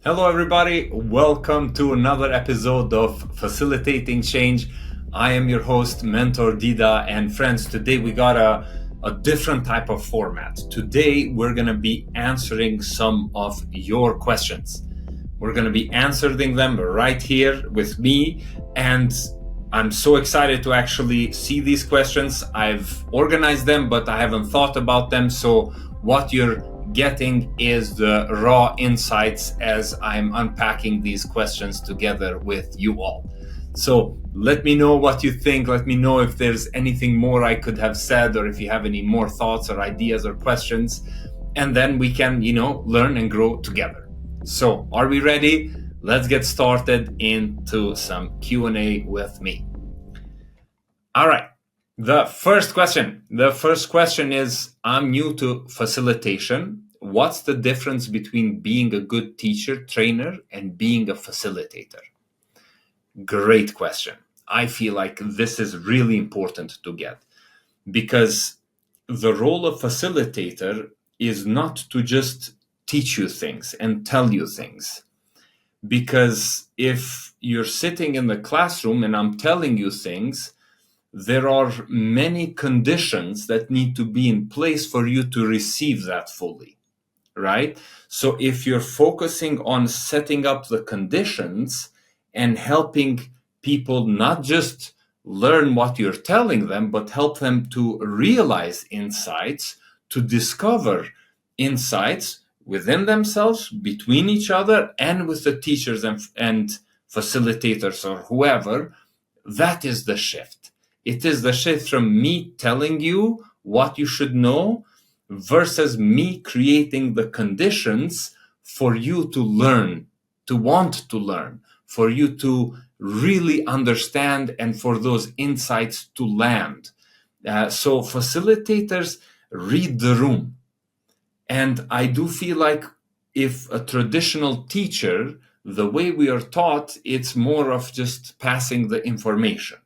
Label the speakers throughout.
Speaker 1: Hello, everybody. Welcome to another episode of Facilitating Change. I am your host, Mentor Dida, and friends, today we got a different type of format. Today, we're going to be answering some of your questions. We're going to be answering them right here with me, and I'm so excited to actually see these questions. I've organized them, but I haven't thought about them. So what you're getting is the raw insights as I'm unpacking these questions together with you all. So let me know what you think. Let me know if there's anything more I could have said, or if you have any more thoughts or ideas or questions. And then we can, learn and grow together. So are we ready? Let's get started into some Q&A with me. All right. The first question is, I'm new to facilitation. What's the difference between being a good teacher, trainer, and being a facilitator? Great question. I feel like this is really important to get, because the role of facilitator is not to just teach you things and tell you things. Because if you're sitting in the classroom and I'm telling you things, there are many conditions that need to be in place for you to receive that fully, right? So if you're focusing on setting up the conditions and helping people not just learn what you're telling them, but help them to realize insights, to discover insights within themselves, between each other, and with the teachers and facilitators or whoever, that is the shift. It is the shift from me telling you what you should know versus me creating the conditions for you to learn, to want to learn, for you to really understand, and for those insights to land. So facilitators read the room. And I do feel like if a traditional teacher, the way we are taught, it's more of just passing the information.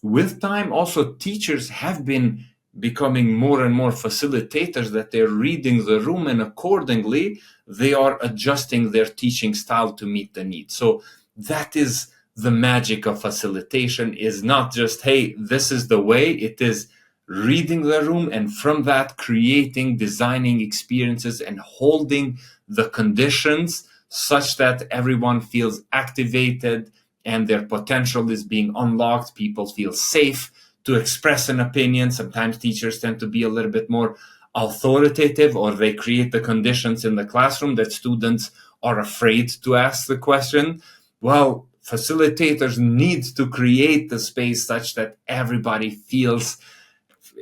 Speaker 1: With time, also teachers have been becoming more and more facilitators, that they're reading the room, and accordingly, they are adjusting their teaching style to meet the need. So that is the magic of facilitation, is not just, hey, this is the way. It is reading the room, and from that, creating, designing experiences and holding the conditions such that everyone feels activated and their potential is being unlocked. People feel safe to express an opinion. Sometimes teachers tend to be a little bit more authoritative, or they create the conditions in the classroom that students are afraid to ask the question. Well, facilitators need to create the space such that everybody feels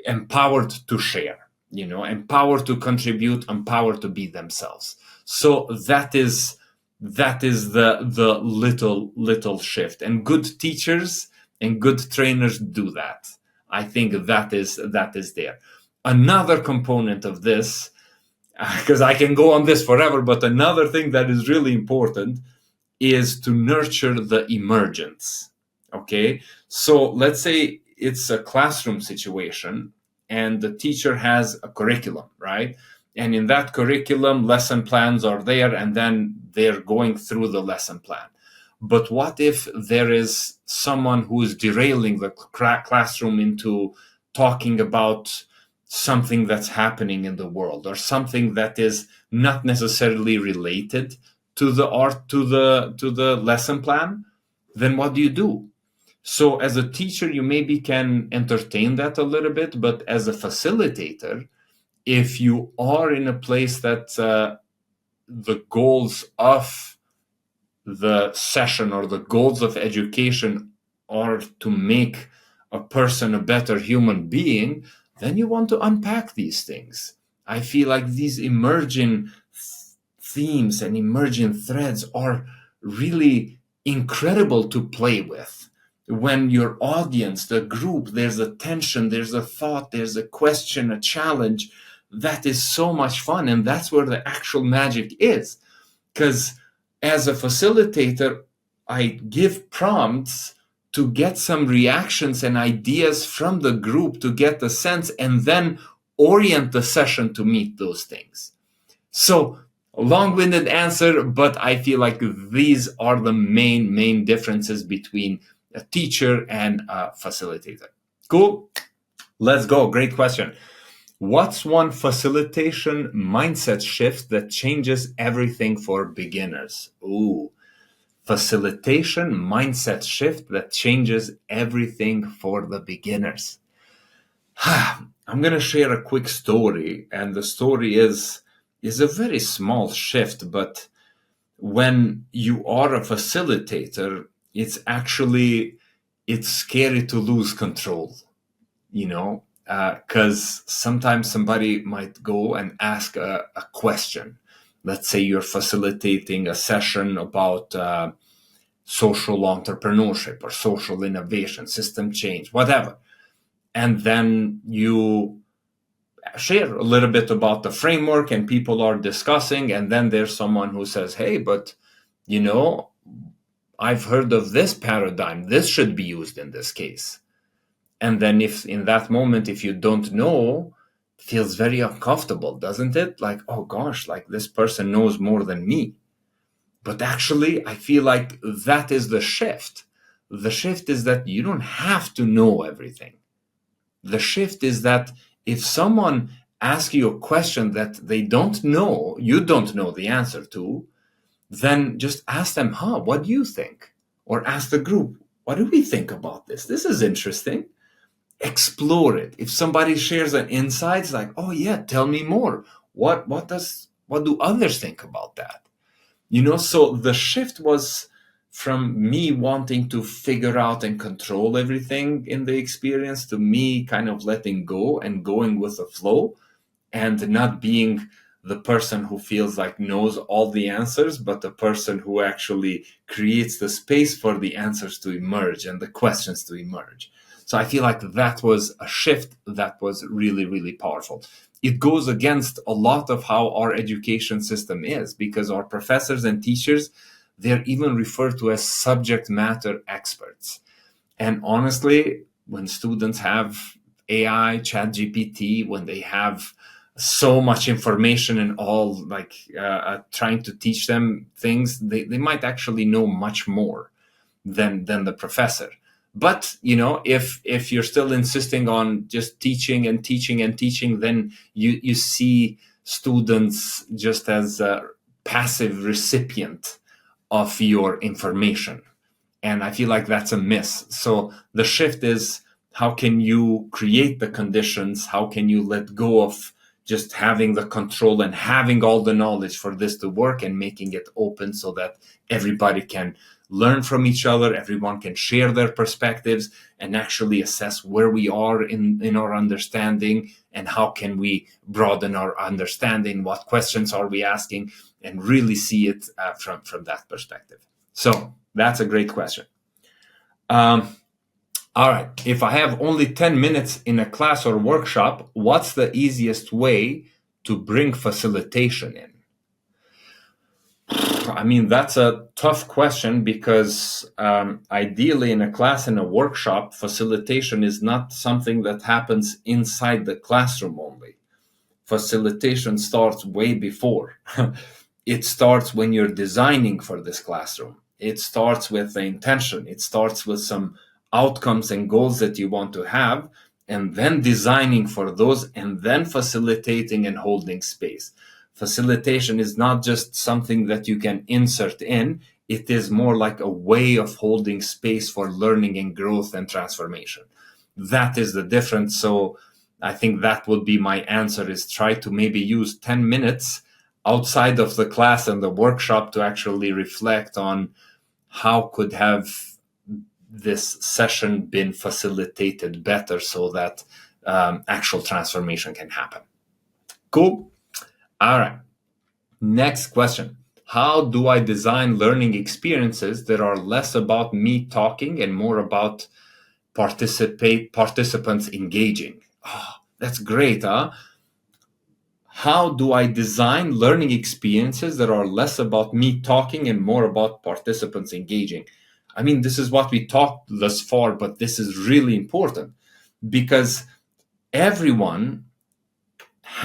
Speaker 1: empowered to share, empowered to contribute, empowered to be themselves. So that is the little shift, and good teachers and good trainers do that. I think that is there. Another component of this, because I can go on this forever, but another thing that is really important is to nurture the emergence. Okay, so let's say it's a classroom situation and the teacher has a curriculum, right? And in that curriculum, lesson plans are there, and then they're going through the lesson plan. But what if there is someone who is derailing the classroom into talking about something that's happening in the world, or something that is not necessarily related to the art, to the lesson plan? Then what do you do? So as a teacher, you maybe can entertain that a little bit, but as a facilitator, if you are in a place that the goals of the session or the goals of education are to make a person a better human being, then you want to unpack these things. I feel like these emerging themes and emerging threads are really incredible to play with. When your audience, the group, there's a tension, there's a thought, there's a question, a challenge, that is so much fun. And that's where the actual magic is. Because as a facilitator, I give prompts to get some reactions and ideas from the group, to get the sense, and then orient the session to meet those things. So long-winded answer, but I feel like these are the main differences between a teacher and a facilitator. Cool. Let's go. Great question. What's one facilitation mindset shift that changes everything for beginners? Ooh, facilitation mindset shift that changes everything for the beginners. I'm going to share a quick story, and the story is a very small shift, but when you are a facilitator, it's scary to lose control, because sometimes somebody might go and ask a question. Let's say you're facilitating a session about social entrepreneurship or social innovation, system change, whatever. And then you share a little bit about the framework and people are discussing. And then there's someone who says, hey, but I've heard of this paradigm. This should be used in this case. And then if in that moment, if you don't know, it feels very uncomfortable, doesn't it? Like, oh gosh, like this person knows more than me. But actually, I feel like that is the shift. The shift is that you don't have to know everything. The shift is that if someone asks you a question that they don't know, you don't know the answer to, then just ask them, what do you think? Or ask the group, what do we think about this? This is interesting. Explore it. If somebody shares an insight, it's like, oh yeah, tell me more. What do others think about that? So the shift was from me wanting to figure out and control everything in the experience to me kind of letting go and going with the flow and not being the person who feels like knows all the answers, but the person who actually creates the space for the answers to emerge and the questions to emerge. So I feel like that was a shift that was really, really powerful. It goes against a lot of how our education system is, because our professors and teachers, they're even referred to as subject matter experts. And honestly, when students have AI, ChatGPT, when they have so much information and all trying to teach them things, they might actually know much more than the professor. But if you're still insisting on just teaching and teaching and teaching, then you see students just as a passive recipient of your information. And I feel like that's a miss. So the shift is, how can you create the conditions? How can you let go of just having the control and having all the knowledge for this to work, and making it open so that everybody can learn from each other, everyone can share their perspectives and actually assess where we are in our understanding, and how can we broaden our understanding, what questions are we asking, and really see it from that perspective. So that's a great question. All right. If I have only 10 minutes in a class or workshop, what's the easiest way to bring facilitation in? I mean, that's a tough question, because ideally in a class and a workshop, facilitation is not something that happens inside the classroom only. Facilitation starts way before. It starts when you're designing for this classroom. It starts with the intention. It starts with some outcomes and goals that you want to have, and then designing for those, and then facilitating and holding space. Facilitation is not just something that you can insert in. It is more like a way of holding space for learning and growth and transformation. That is the difference. So I think that would be my answer, is try to maybe use 10 minutes outside of the class and the workshop to actually reflect on how could have this session been facilitated better so that actual transformation can happen. Cool. All right. Next question. How do I design learning experiences that are less about me talking and more about participants engaging? Oh, that's great, huh? How do I design learning experiences that are less about me talking and more about participants engaging? I mean, this is what we talked thus far, but this is really important, because everyone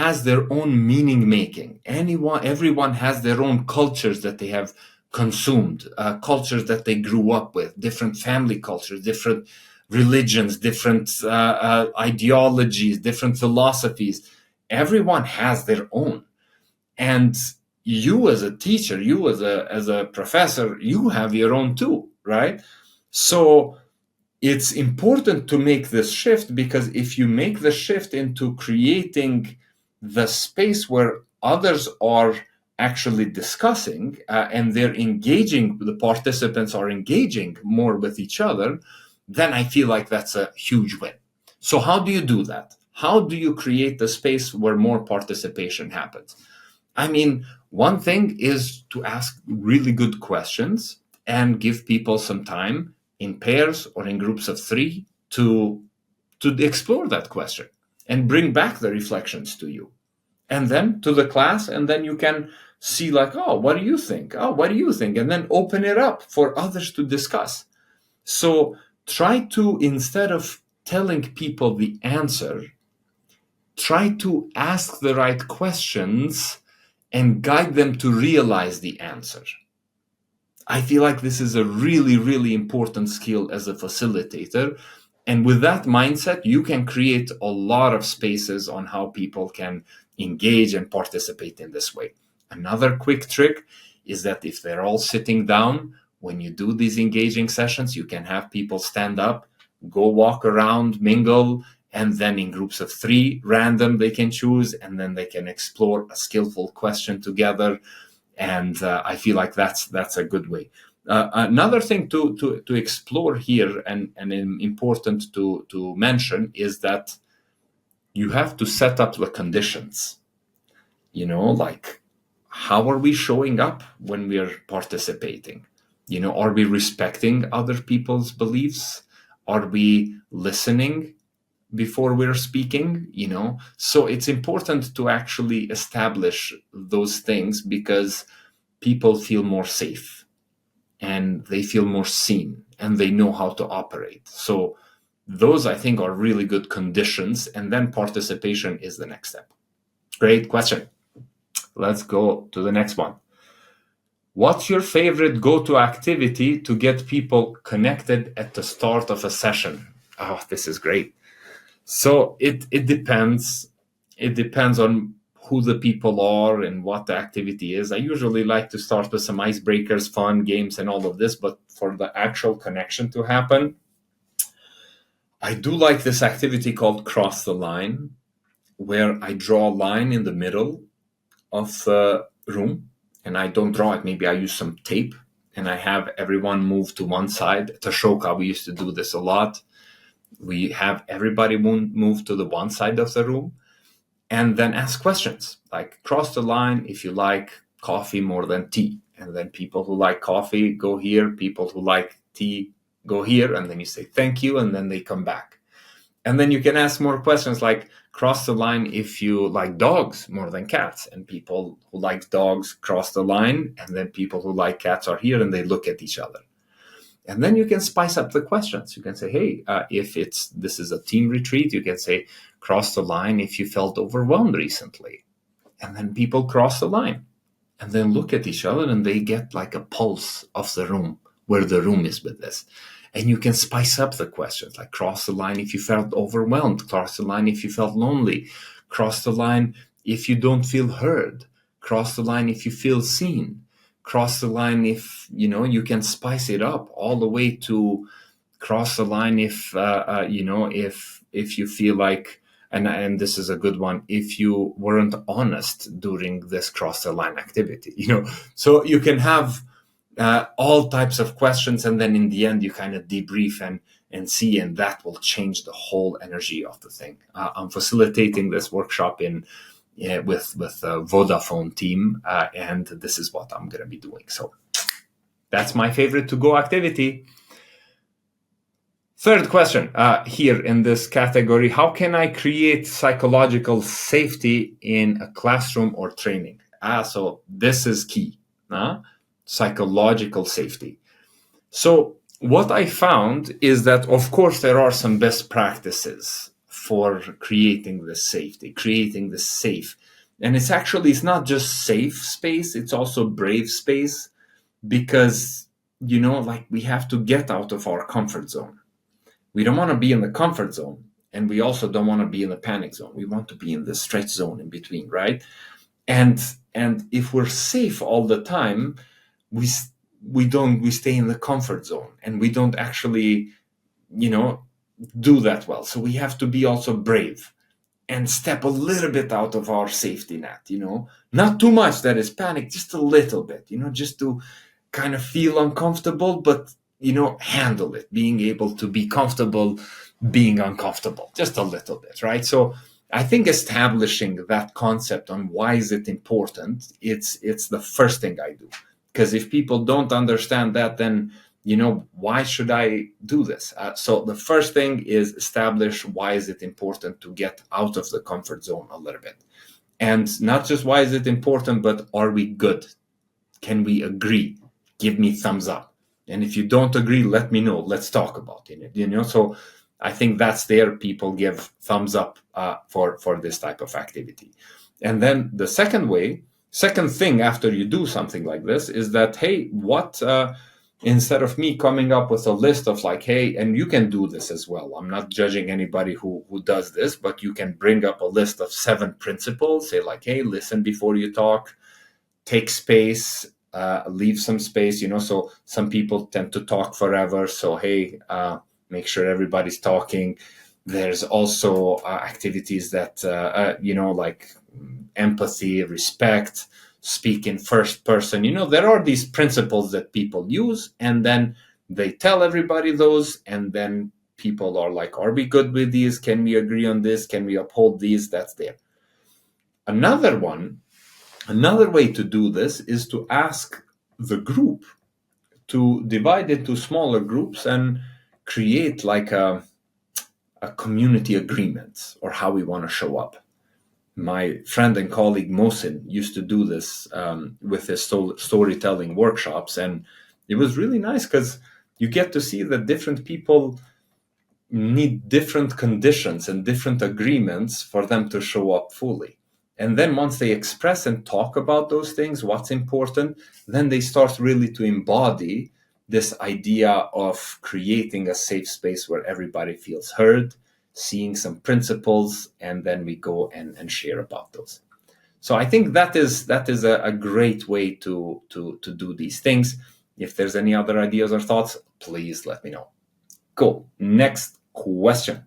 Speaker 1: has their own meaning making. Everyone has their own cultures that they have consumed, cultures that they grew up with, different family cultures, different religions, different ideologies, different philosophies. Everyone has their own. And you as a teacher, you as a professor, you have your own too, right? So it's important to make this shift, because if you make the shift into creating the space where others are actually discussing and they're engaging, the participants are engaging more with each other, then I feel like that's a huge win. So how do you do that? How do you create the space where more participation happens? I mean, one thing is to ask really good questions and give people some time in pairs or in groups of 3 to explore that question and bring back the reflections to you, and then to the class, and then you can see like, oh, what do you think? Oh, what do you think? And then open it up for others to discuss. So try to, instead of telling people the answer, try to ask the right questions and guide them to realize the answer. I feel like this is a really, really important skill as a facilitator. And with that mindset, you can create a lot of spaces on how people can engage and participate in this way. Another quick trick is that if they're all sitting down, when you do these engaging sessions, you can have people stand up, go walk around, mingle, and then in groups of 3, random, they can choose, and then they can explore a skillful question together. And I feel like that's a good way. Another thing to explore here, and important to mention, is that you have to set up the conditions. Like, how are we showing up when we're participating? Are we respecting other people's beliefs? Are we listening before we're speaking? So it's important to actually establish those things, because people feel more safe and they feel more seen and they know how to operate. So those, I think, are really good conditions, and then participation is the next step. Great question. Let's go to the next one. What's your favorite go-to activity to get people connected at the start of a session? Oh, this is great. So it depends. It depends on who the people are and what the activity is. I usually like to start with some icebreakers, fun games, and all of this. But for the actual connection to happen, I do like this activity called Cross the Line, where I draw a line in the middle of the room, and I don't draw it. Maybe I use some tape, and I have everyone move to one side. At Ashoka, we used to do this a lot. We have everybody move to the one side of the room, and then ask questions like, cross the line if you like coffee more than tea. And then people who like coffee go here, people who like tea go here, and then you say thank you, and then they come back. And then you can ask more questions like, cross the line if you like dogs more than cats, and people who like dogs cross the line, and then people who like cats are here, and they look at each other. And then you can spice up the questions. You can say, hey, if this is a team retreat, you can say, cross the line if you felt overwhelmed recently. And then people cross the line and then look at each other, and they get like a pulse of the room, where the room is with this. And you can spice up the questions, like, cross the line if you felt overwhelmed, cross the line if you felt lonely, cross the line if you don't feel heard, cross the line if you feel seen, cross the line if, you can spice it up all the way to cross the line if, if you feel like, and this is a good one, if you weren't honest during this cross the line activity, so you can have all types of questions, and then in the end you kind of debrief and see, and that will change the whole energy of the thing. I'm facilitating this workshop with a Vodafone team, and this is what I'm going to be doing. So that's my favorite to-go activity. Third question here in this category: how can I create psychological safety in a classroom or training? So this is key. Psychological safety. So what I found is that, of course, there are some best practices for creating this safety, creating this safe. And it's not just safe space, it's also brave space, because, like, we have to get out of our comfort zone. We don't want to be in the comfort zone, and we also don't want to be in the panic zone. We want to be in the stretch zone in between, right? And if we're safe all the time, we stay in the comfort zone, and we don't actually, do that well. So we have to be also brave and step a little bit out of our safety net, not too much that is panic, just a little bit, just to kind of feel uncomfortable, but, handle it, being able to be comfortable being uncomfortable, just a little bit, right? So I think establishing that concept on why is it important, it's the first thing I do. Because if people don't understand that, then, why should I do this? So the first thing is establish why is it important to get out of the comfort zone a little bit. And not just why is it important, but are we good? Can we agree? Give me thumbs up. And if you don't agree, let me know. Let's talk about it. So I think that's there. People give thumbs up for this type of activity. And then the second thing after you do something like this is that, hey, instead of me coming up with a list of like, hey, and you can do this as well. I'm not judging anybody who does this, but you can bring up a list of 7 principles. Say like, hey, listen before you talk, take space, leave some space, so some people tend to talk forever. So, hey, make sure everybody's talking. There's also activities that, like empathy, respect, speak in first person. There are these principles that people use, and then they tell everybody those, and then people are like, are we good with these? Can we agree on this? Can we uphold these? That's there. Another way to do this is to ask the group to divide into smaller groups and create like a community agreement or how we want to show up. My friend and colleague Mohsin used to do this with his storytelling workshops, and it was really nice because you get to see that different people need different conditions and different agreements for them to show up fully. And then once they express and talk about those things, what's important, then they start really to embody this idea of creating a safe space where everybody feels heard, seeing some principles, and then we go and share about those. So I think that is a great way to do these things. If there's any other ideas or thoughts, please let me know. Cool. Next question.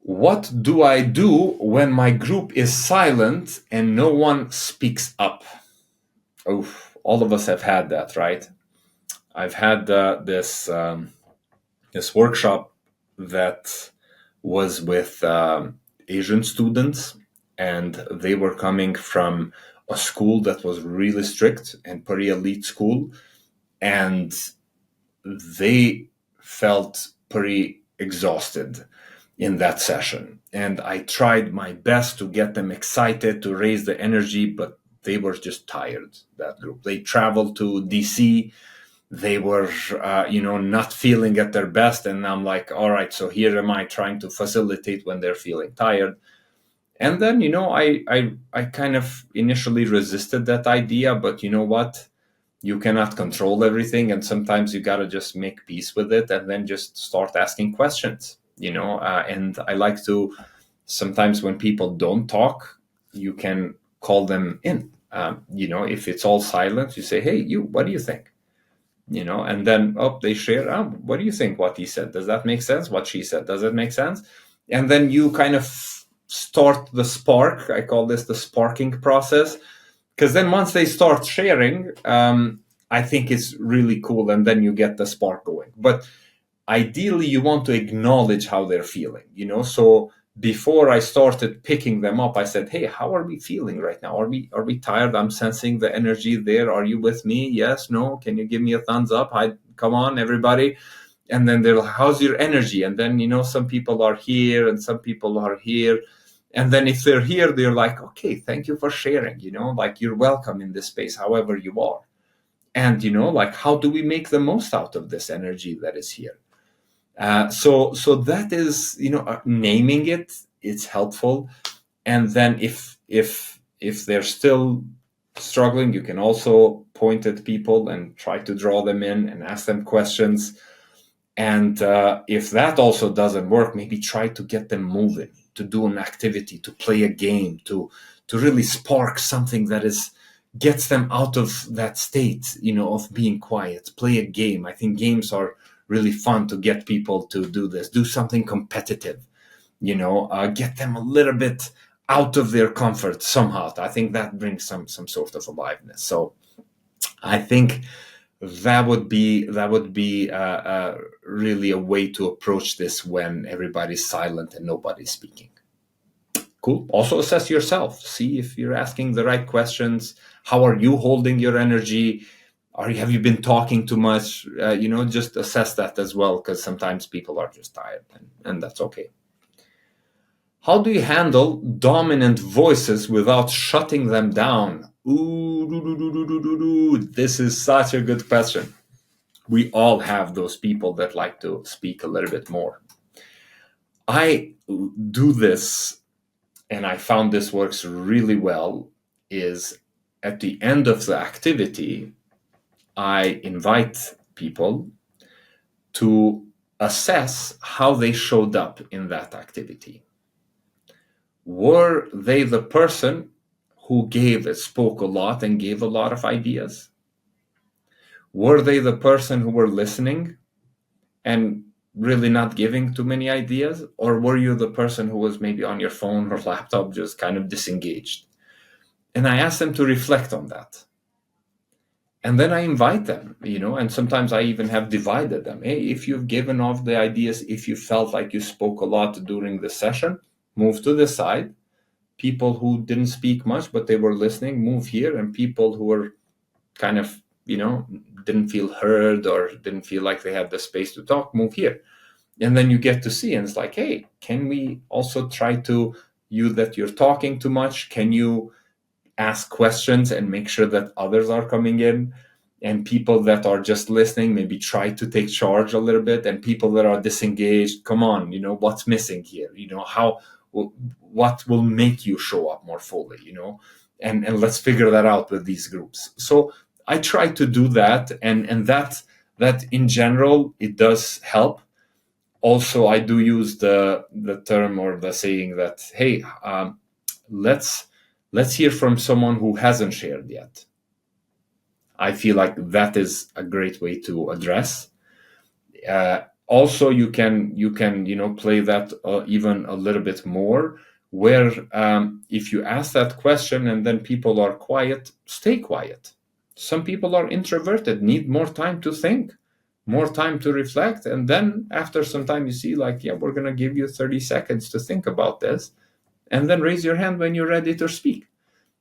Speaker 1: What do I do when my group is silent and no one speaks up? Oh, all of us have had that, right? I've had this workshop that was with Asian students, and they were coming from a school that was really strict and pretty elite school, and they felt pretty exhausted in that session. And I tried my best to get them excited, to raise the energy, but they were just tired, that group. They traveled to DC. They were, not feeling at their best. And I'm like, all right, so here am I trying to facilitate when they're feeling tired. And then, I kind of initially resisted that idea, but you know what? You cannot control everything. And sometimes you got to just make peace with it and then just start asking questions, and I like to, sometimes when people don't talk, you can call them in. If it's all silent, you say, hey, what do you think? And then, they share, what do you think what he said? Does that make sense? What she said, does it make sense? And then you kind of start the spark. I call this the sparking process. Because then once they start sharing, I think it's really cool. And then you get the spark going. But ideally, you want to acknowledge how they're feeling, So before I started picking them up, I said, hey, how are we feeling right now? Are we tired? I'm sensing the energy there. Are you with me? Yes, no? Can you give me a thumbs up? Come on, everybody. And then they're like, how's your energy? And then, some people are here and some people are here. And then if they're here, they're like, okay, thank you for sharing, like you're welcome in this space, however you are. And, like, how do we make the most out of this energy that is here? So that is, naming it. It's helpful. And then if they're still struggling, you can also point at people and try to draw them in and ask them questions. And if that also doesn't work, maybe try to get them moving, to do an activity, to play a game, to really spark something that is gets them out of that state, of being quiet. Play a game. I think games are really fun to get people to do this. Do something competitive, get them a little bit out of their comfort somehow. I think that brings some sort of aliveness. So I think that would be really a way to approach this when everybody's silent and nobody's speaking. Cool. Also assess yourself. See if you're asking the right questions. How are you holding your energy? Have you been talking too much? Just assess that as well, because sometimes people are just tired, and that's okay. How do you handle dominant voices without shutting them down? Ooh, this is such a good question. We all have those people that like to speak a little bit more. I do this, and I found this works really well, is at the end of the activity, I invite people to assess how they showed up in that activity. Were they the person who spoke a lot and gave a lot of ideas? Were they the person who were listening and really not giving too many ideas? Or were you the person who was maybe on your phone or laptop, just kind of disengaged? And I asked them to reflect on that. And then I invite them, and sometimes I even have divided them. Hey, if you've given off the ideas, if you felt like you spoke a lot during the session, move to the side. People who didn't speak much, but they were listening, move here. And people who were kind of, didn't feel heard or didn't feel like they had the space to talk, move here. And then you get to see, and it's like, hey, can we also try to, that you're talking too much, can you ask questions and make sure that others are coming in? And people that are just listening, maybe try to take charge a little bit. And people that are disengaged, come on, what's missing here? What will make you show up more fully, and let's figure that out with these groups. So I try to do that, and that in general, it does help. Also, I do use the term or the saying that, hey, let's hear from someone who hasn't shared yet. I feel like that is a great way to address. Also, you can play that even a little bit more, where if you ask that question and then people are quiet, stay quiet. Some people are introverted, need more time to think, more time to reflect, and then after some time you see, like, yeah, we're going to give you 30 seconds to think about this, and then raise your hand when you're ready to speak.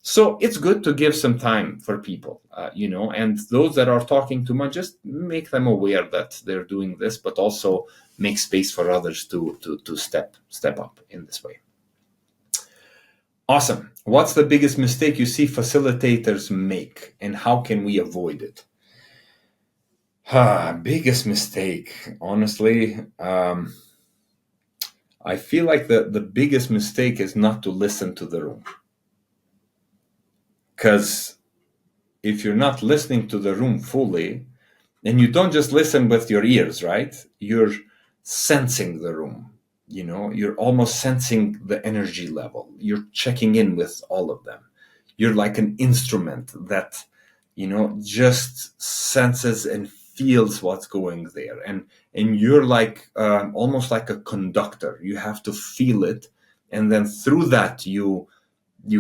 Speaker 1: So it's good to give some time for people, and those that are talking too much, just make them aware that they're doing this, but also make space for others to step up in this way. Awesome. What's the biggest mistake you see facilitators make, and how can we avoid it? Biggest mistake, honestly, I feel like the biggest mistake is not to listen to the room. Because if you're not listening to the room fully, and you don't just listen with your ears, right? You're sensing the room, you're almost sensing the energy level. You're checking in with all of them. You're like an instrument that, just senses and feels what's going there. And you're like almost like a conductor. You have to feel it. And then through that, you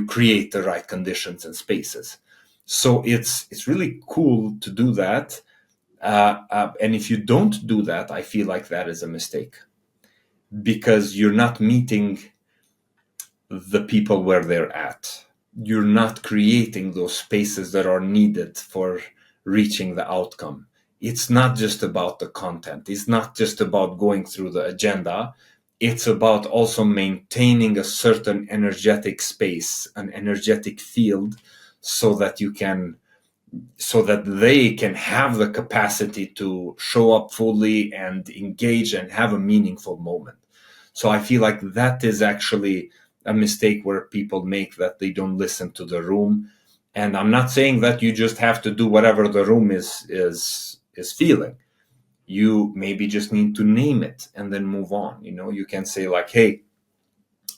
Speaker 1: create the right conditions and spaces. So it's really cool to do that. And if you don't do that, I feel like that is a mistake, because you're not meeting the people where they're at. You're not creating those spaces that are needed for reaching the outcome. It's not just about the content. It's not just about going through the agenda. It's about also maintaining a certain energetic space, an energetic field, so that you can so that they can have the capacity to show up fully and engage and have a meaningful moment. So I feel like that is actually a mistake where people make, that they don't listen to the room. And I'm not saying that you just have to do whatever the room is feeling. You maybe just need to name it and then move on. You can say like, hey,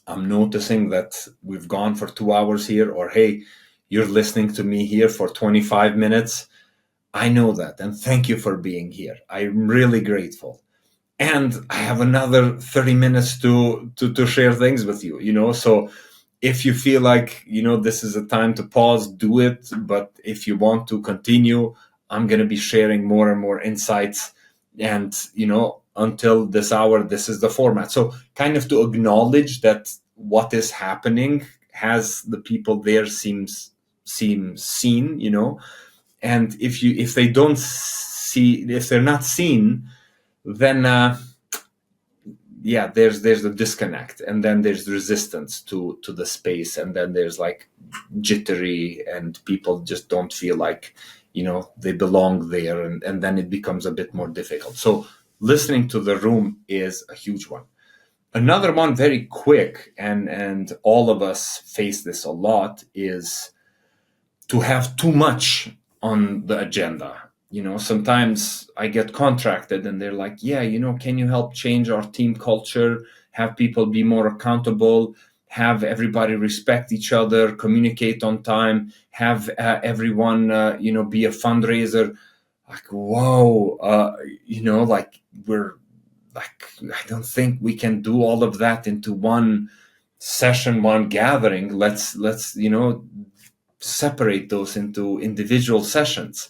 Speaker 1: I'm noticing that we've gone for 2 hours here, or hey, you're listening to me here for 25 minutes. I know that, and thank you for being here. I'm really grateful. And I have another 30 minutes to share things with you. So if you feel like, this is a time to pause, do it. But if you want to continue, I'm going to be sharing more and more insights. And, until this hour, this is the format. So kind of to acknowledge that what is happening has the people there seem seen. And if they don't see, if they're not seen, then there's the disconnect, and then there's resistance to the space, and then there's like jittery, and people just don't feel like they belong there, and then it becomes a bit more difficult. So listening to the room is a huge one. Another one, very quick, and all of us face this a lot, is to have too much on the agenda. Sometimes I get contracted and they're like, yeah, can you help change our team culture, have people be more accountable, have everybody respect each other, communicate on time, have everyone, be a fundraiser. Like, whoa, like we're like, I don't think we can do all of that into one session, one gathering. Let's separate those into individual sessions,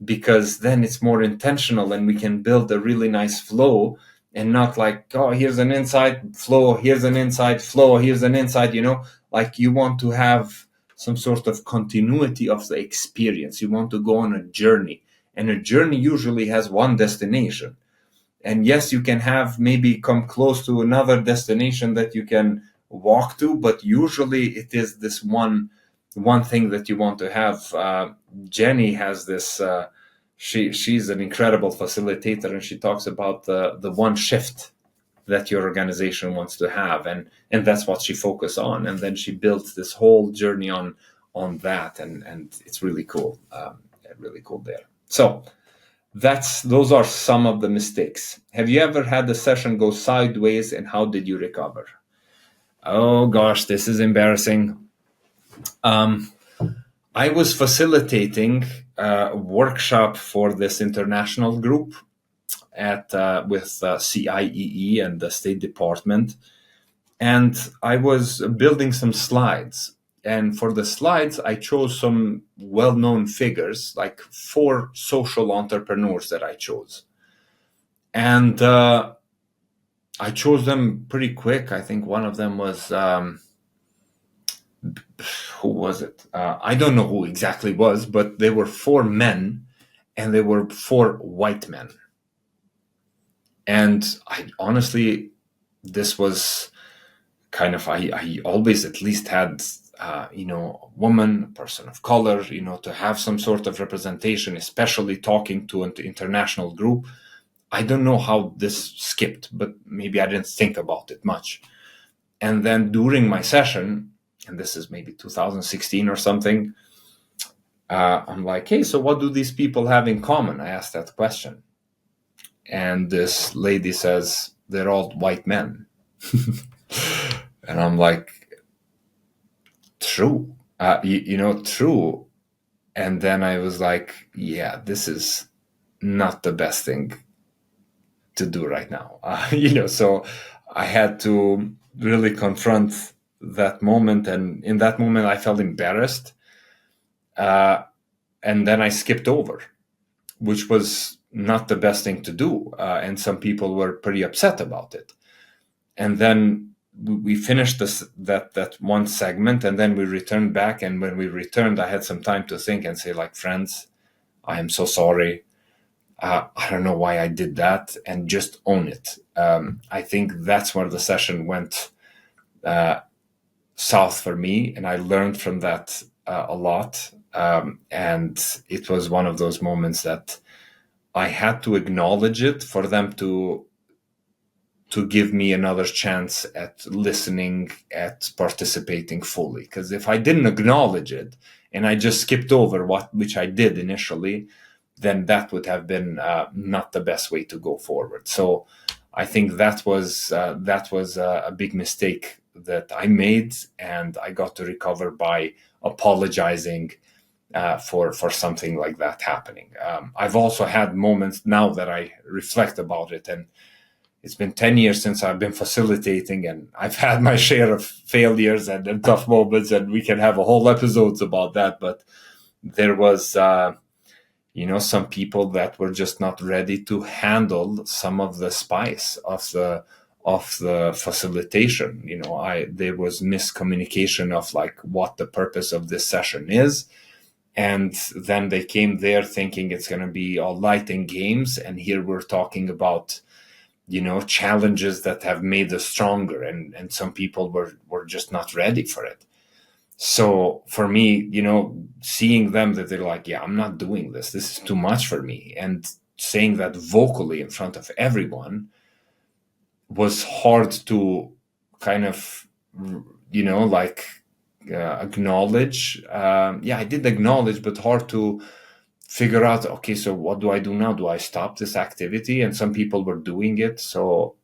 Speaker 1: because then it's more intentional and we can build a really nice flow, and not like, oh, here's an insight flow, here's an insight flow, here's an insight. Like, you want to have some sort of continuity of the experience. You want to go on a journey, and a journey usually has one destination. And yes, you can have maybe come close to another destination that you can walk to, but usually it is this one thing that you want to have. Jenny has this. She's an incredible facilitator, and she talks about the one shift that your organization wants to have, and that's what she focuses on. And then she built this whole journey on that, and it's really cool. Really cool there. So those are some of the mistakes. Have you ever had a session go sideways, and how did you recover? Oh gosh, this is embarrassing. I was facilitating a workshop for this international group with CIEE and the State Department, and I was building some slides. And for the slides, I chose some well-known figures, like 4 social entrepreneurs that I chose. And I chose them pretty quick. I think one of them was, who was it? I don't know who exactly was, but they were 4 men, and they were 4 white men. And I honestly, this was kind of, I always at least had, a woman, a person of color, to have some sort of representation, especially talking to an international group. I don't know how this skipped, but maybe I didn't think about it much. And then during my session, and this is maybe 2016 or something, I'm like, hey, so what do these people have in common? I asked that question. And this lady says, they're all white men. And I'm like, true, true. And then I was like, yeah, this is not the best thing to do right now. So I had to really confront that moment. And in that moment, I felt embarrassed. And then I skipped over, which was not the best thing to do. And some people were pretty upset about it. And then we finished that one segment, and then we returned back. And when we returned, I had some time to think and say, like, friends, I am so sorry. I don't know why I did that, and just own it. I think that's where the session went south for me, and I learned from that a lot. And it was one of those moments that I had to acknowledge it for them to give me another chance at listening, at participating fully. Because if I didn't acknowledge it and I just skipped over which I did initially, then that would have been not the best way to go forward. So I think that was a big mistake that I made, and I got to recover by apologizing for something like that happening. I've also had moments now that I reflect about it, and it's been 10 years since I've been facilitating, and I've had my share of failures and tough moments, and we can have a whole episodes about that. But there was, some people that were just not ready to handle some of the spice of the facilitation. There was miscommunication of like what the purpose of this session is. And then they came there thinking it's going to be all light and games. And here we're talking about, challenges that have made us stronger. And some people were just not ready for it. So for me, seeing them that they're like, yeah, I'm not doing this. This is too much for me. And saying that vocally in front of everyone was hard to kind of, acknowledge. I did acknowledge, but hard to figure out, okay, so what do I do now? Do I stop this activity? And some people were doing it. So,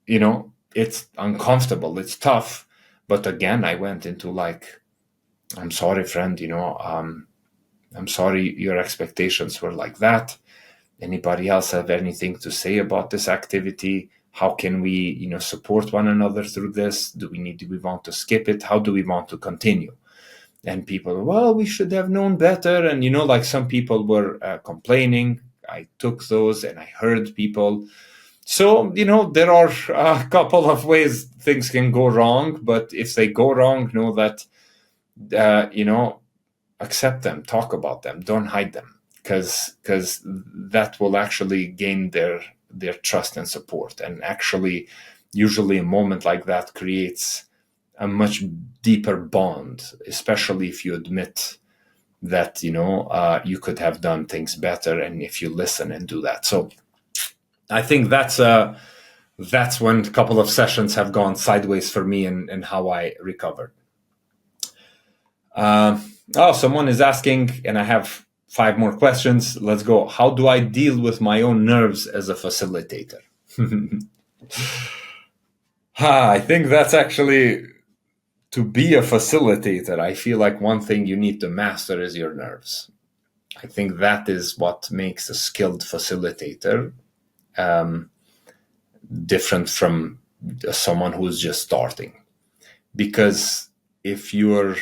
Speaker 1: it's uncomfortable. It's tough. But again, I went into like, I'm sorry, friend, I'm sorry your expectations were like that. Anybody else have anything to say about this activity? How can we, support one another through this? Do we want to skip it? How do we want to continue? And people, well, we should have known better. And, like some people were complaining. I took those and I heard people. So, there are a couple of ways things can go wrong. But if they go wrong, know that, accept them, talk about them, don't hide them. Because that will actually gain their trust and support. And actually, usually a moment like that creates a much deeper bond, especially if you admit that, you could have done things better, and if you listen and do that. So I think that's when a couple of sessions have gone sideways for me and how I recovered. Someone is asking, and I have 5 more questions. Let's go. How do I deal with my own nerves as a facilitator? I think that's actually, to be a facilitator, I feel like one thing you need to master is your nerves. I think that is what makes a skilled facilitator different from someone who's just starting. Because if you're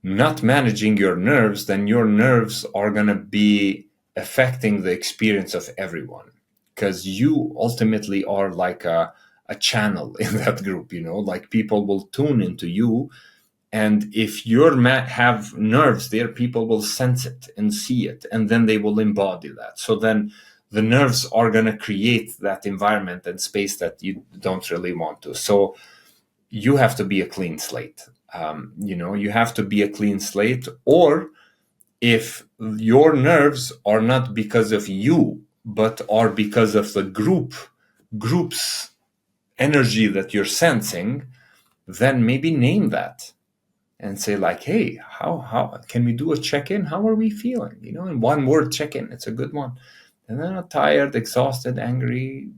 Speaker 1: not managing your nerves, then your nerves are going to be affecting the experience of everyone, because you ultimately are like a channel in that group. Like people will tune into you, and if you're have nerves there, people will sense it and see it, and then they will embody that. So then the nerves are going to create that environment and space that you don't really want to. So you have to be a clean slate. You have to be a clean slate. Or if your nerves are not because of you, but are because of the group's energy that you're sensing, then maybe name that and say like, hey, how can we do a check-in? How are we feeling? In one word, check-in. It's a good one. And then tired, exhausted, angry,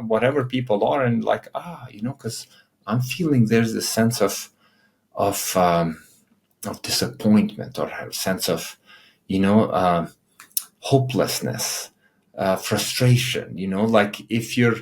Speaker 1: whatever people are, and like, because I'm feeling there's a sense of disappointment, or a sense of, hopelessness, frustration. Like if you're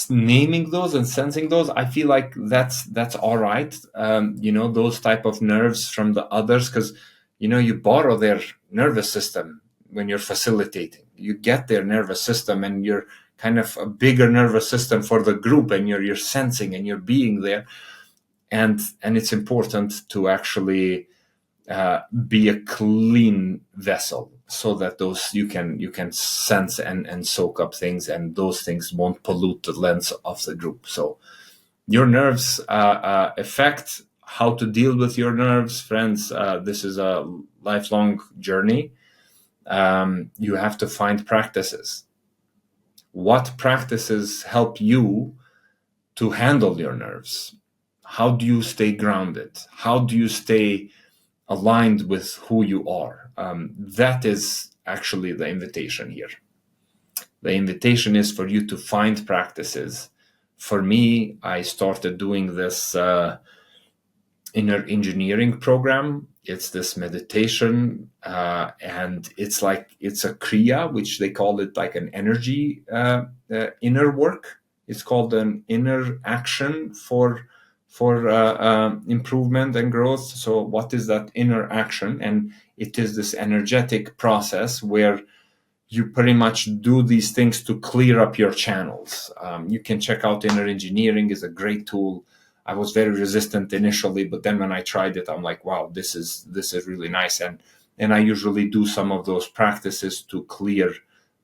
Speaker 1: naming those and sensing those, I feel like that's all right. Those type of nerves from the others, because you borrow their nervous system when you're facilitating. You get their nervous system, and you're kind of a bigger nervous system for the group, and you're sensing and you're being there. And it's important to actually be a clean vessel, so that those you can sense and soak up things, and those things won't pollute the lens of the group. So your nerves affect how to deal with your nerves, friends. This is a lifelong journey. You have to find practices. What practices help you to handle your nerves? How do you stay grounded? How do you stay aligned with who you are? That is actually the invitation here. The invitation is for you to find practices. For me, I started doing this inner engineering program. It's this meditation, and it's a kriya, which they call it like an energy inner work. It's called an inner action for improvement and growth. So what is that inner action? And it is this energetic process where you pretty much do these things to clear up your channels. You can check out Inner Engineering. Is a great tool. I was very resistant initially, but then when I tried it, I'm like, wow, this is really nice. And I usually do some of those practices to clear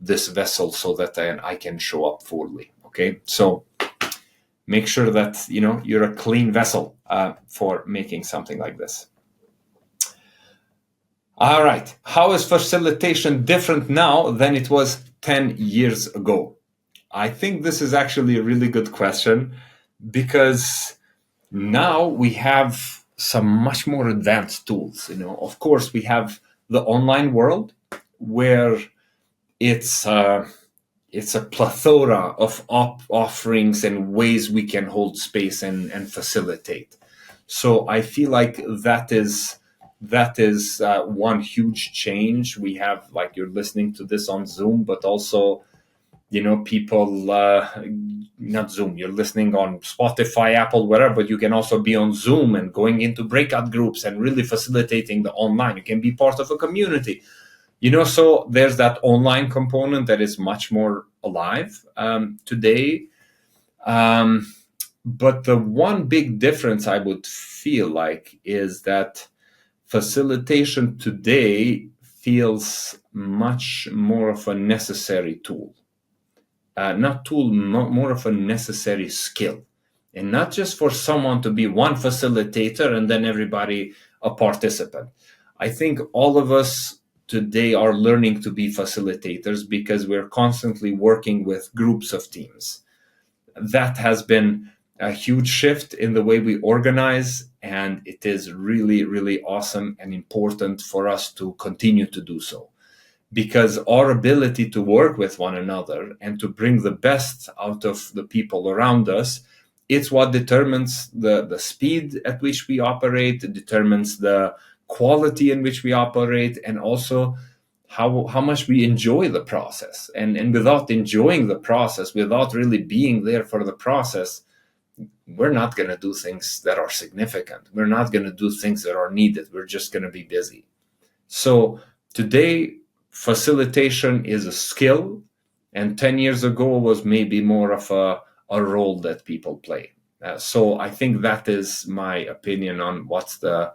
Speaker 1: this vessel so that I can show up fully. Okay, so make sure that you're a clean vessel for making something like this. All right. How is facilitation different now than it was 10 years ago? I think this is actually a really good question, because now we have some much more advanced tools. Of course, we have the online world where it's a plethora of offerings and ways we can hold space and facilitate. So I feel like that is one huge change. We have, like, you're listening to this on Zoom, but also, people, not Zoom, you're listening on Spotify, Apple, wherever, but you can also be on Zoom and going into breakout groups and really facilitating the online. You can be part of a community, so there's that online component that is much more alive today. But the one big difference I would feel like is that facilitation today feels much more of a necessary tool. More of a necessary skill. And not just for someone to be one facilitator and then everybody a participant. I think all of us today are learning to be facilitators because we're constantly working with groups of teams. That has been a huge shift in the way we organize, and it is really, really awesome and important for us to continue to do so, because our ability to work with one another and to bring the best out of the people around us, it's what determines the speed at which we operate. It determines the quality in which we operate, and also how much we enjoy the process. And without enjoying the process, without really being there for the process, we're not going to do things that are significant. We're not going to do things that are needed. We're just going to be busy. So today, facilitation is a skill, and 10 years ago was maybe more of a role that people play. So I think that is my opinion on what's the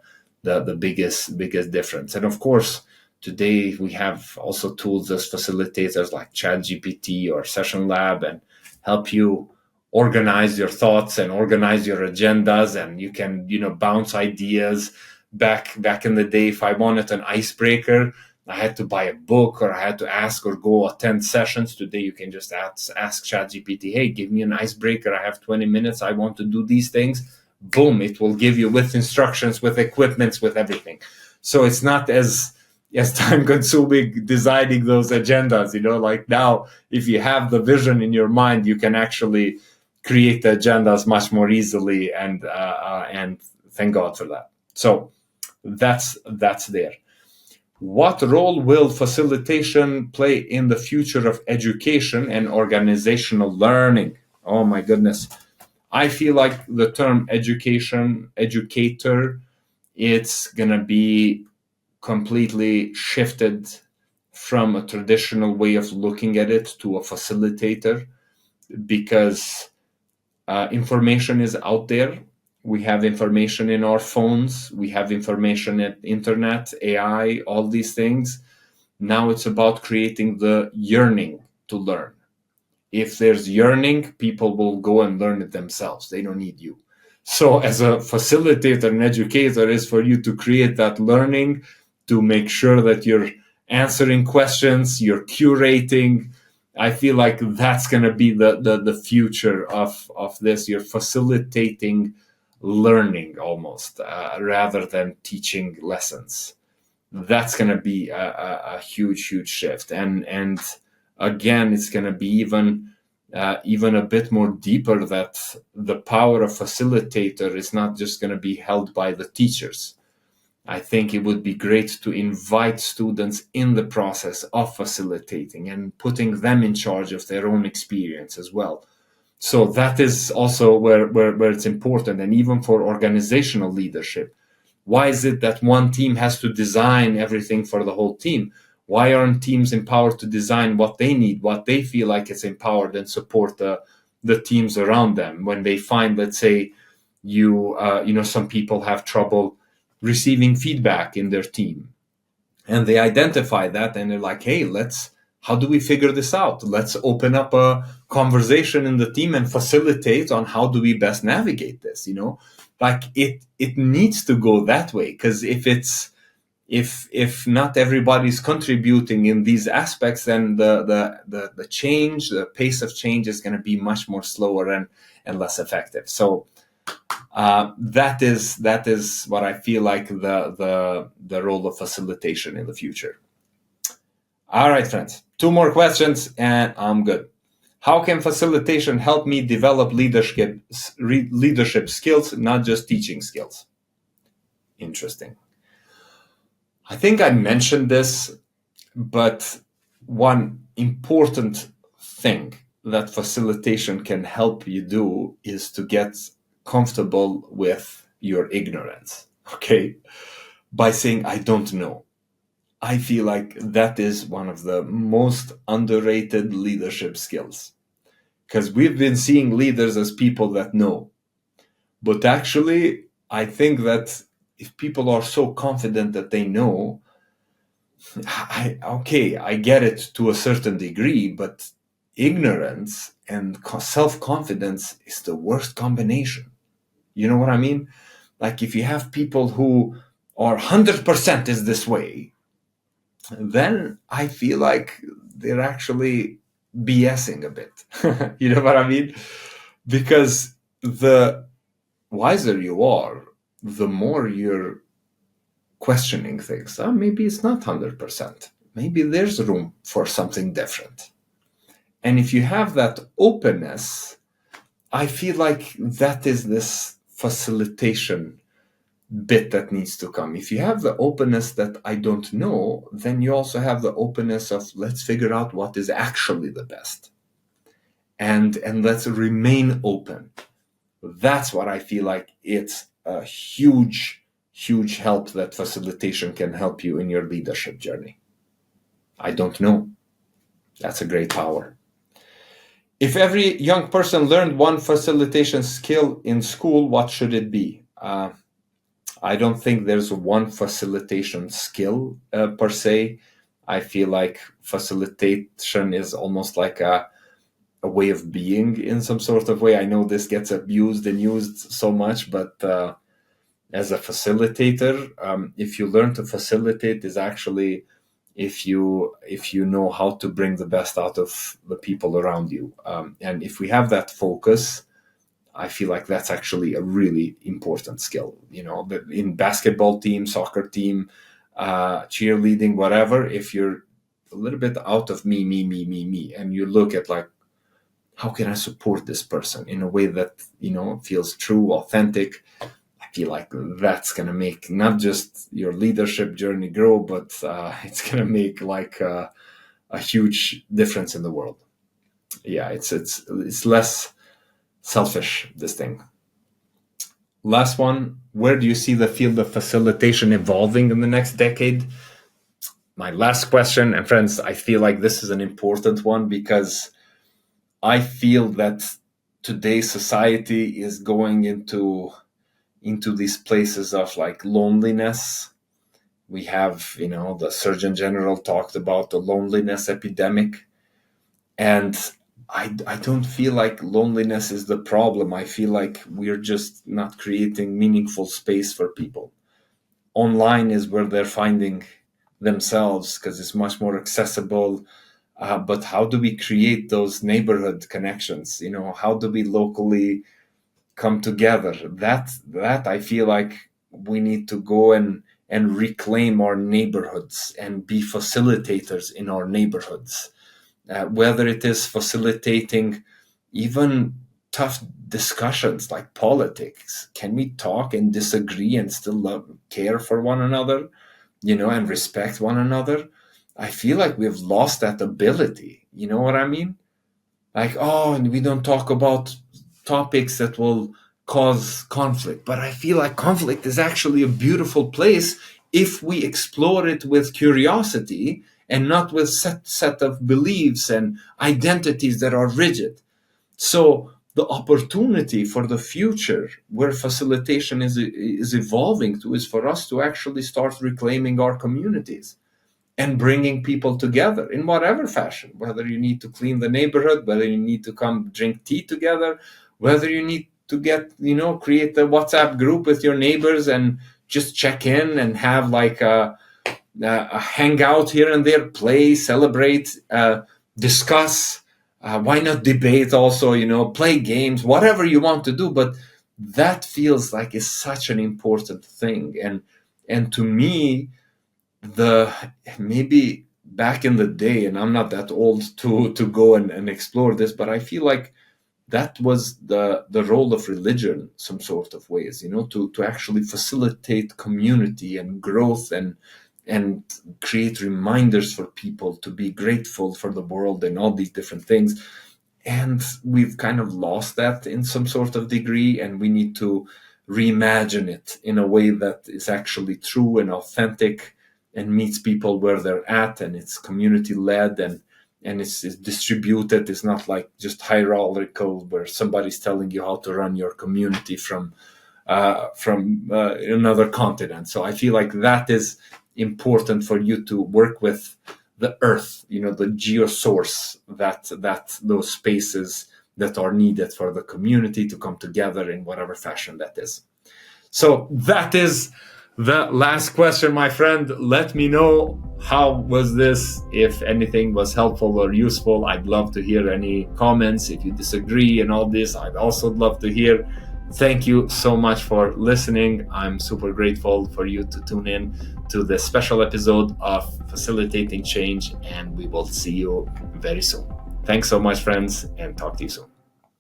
Speaker 1: biggest difference. And of course, today we have also tools as facilitators like ChatGPT or Session Lab, and help you organize your thoughts and organize your agendas, and you can bounce ideas. Back in the day, if I wanted an icebreaker, I had to buy a book, or I had to ask or go attend sessions. Today you can just ask ChatGPT, hey, give me an icebreaker, I have 20 minutes, I want to do these things. Boom, it will give you with instructions, with equipments, with everything. So it's not as time consuming designing those agendas. Like now, if you have the vision in your mind, you can actually create the agendas much more easily, and thank God for that. So that's there. What role will facilitation play in the future of education and organizational learning? Oh my goodness. I feel like the term educator, it's going to be completely shifted from a traditional way of looking at it to a facilitator, because information is out there. We have information in our phones. We have information at internet, AI, all these things. Now it's about creating the yearning to learn. If there's yearning, people will go and learn it themselves. They don't need you. So as a facilitator and educator is for you to create that learning, to make sure that you're answering questions, you're curating. I feel like that's going to be the future of this. You're facilitating learning almost, rather than teaching lessons. That's going to be a huge shift. And again, it's going to be even a bit more deeper, that the power of facilitator is not just going to be held by the teachers. I think it would be great to invite students in the process of facilitating and putting them in charge of their own experience as well. So that is also where it's important. And even for organizational leadership, why is it that one team has to design everything for the whole team? Why aren't teams empowered to design what they need, what they feel like it's empowered, and support the teams around them when they find, let's say, some people have trouble receiving feedback in their team, and they identify that, and they're like, hey, how do we figure this out? Let's open up a conversation in the team and facilitate on how do we best navigate this. Like it needs to go that way, because if not everybody's contributing in these aspects, then the change, the pace of change is going to be much more slower and less effective. So that is what I feel like the role of facilitation in the future. All right, friends, 2 more questions and I'm good. How can facilitation help me develop leadership skills, not just teaching skills? Interesting. I think I mentioned this, but one important thing that facilitation can help you do is to get comfortable with your ignorance, okay? By saying, I don't know. I feel like that is one of the most underrated leadership skills, because we've been seeing leaders as people that know. But actually, I think that if people are so confident that they know, I get it to a certain degree, but ignorance and self-confidence is the worst combination. You know what I mean? Like if you have people who are 100% is this way, then I feel like they're actually BSing a bit. You know what I mean? Because the wiser you are, the more you're questioning things. Maybe it's not 100%. Maybe there's room for something different. And if you have that openness, I feel like that is this facilitation bit that needs to come. If you have the openness that I don't know, then you also have the openness of let's figure out what is actually the best. And let's remain open. That's what I feel like it's a huge help that facilitation can help you in your leadership journey. I don't know. That's a great power. If every young person learned one facilitation skill in school, what should it be? I don't think there's one facilitation skill per se. I feel like facilitation is almost like a way of being in some sort of way. I know this gets abused and used so much, but as a facilitator, if you learn to facilitate, is actually if you know how to bring the best out of the people around you. And if we have that focus, I feel like that's actually a really important skill. In basketball team, soccer team, cheerleading, whatever, if you're a little bit out of me, and you look at like, how can I support this person in a way that, feels true, authentic? I feel like that's going to make not just your leadership journey grow, but it's going to make like a huge difference in the world. Yeah, it's less selfish, this thing. Last one, where do you see the field of facilitation evolving in the next decade? My last question, and friends, I feel like this is an important one because I feel that today's society is going into these places of like loneliness. We have, the Surgeon General talked about the loneliness epidemic. And I don't feel like loneliness is the problem. I feel like we're just not creating meaningful space for people. Online is where they're finding themselves because it's much more accessible. But how do we create those neighborhood connections? How do we locally come together? That I feel like we need to go and reclaim our neighborhoods and be facilitators in our neighborhoods, whether it is facilitating even tough discussions like politics. Can we talk and disagree and still care for one another, and respect one another? I feel like we've lost that ability. You know what I mean? Like, oh, and we don't talk about topics that will cause conflict. But I feel like conflict is actually a beautiful place if we explore it with curiosity and not with set of beliefs and identities that are rigid. So the opportunity for the future where facilitation is evolving to is for us to actually start reclaiming our communities and bringing people together in whatever fashion, whether you need to clean the neighborhood, whether you need to come drink tea together, whether you need to create a WhatsApp group with your neighbors and just check in and have like a hangout here and there, play, celebrate, discuss. Why not debate also, play games, whatever you want to do. But that feels like is such an important thing. And to me, the maybe back in the day, and I'm not that old to go and explore this, but I feel like that was the role of religion, some sort of ways, to actually facilitate community and growth and create reminders for people to be grateful for the world and all these different things. And we've kind of lost that in some sort of degree, and we need to reimagine it in a way that is actually true and authentic and meets people where they're at, and it's community led and it's distributed. It's not like just hierarchical where somebody's telling you how to run your community from another continent. So I feel like that is important for you to work with the earth, the geosource, that those spaces that are needed for the community to come together in whatever fashion that is. So that is the last question, my friend. Let me know, how was this? If anything was helpful or useful, I'd love to hear any comments. If you disagree and all this, I'd also love to hear. Thank you so much for listening. I'm super grateful for you to tune in to this special episode of Facilitating Change, and we will see you very soon. Thanks so much, friends, and talk to you soon.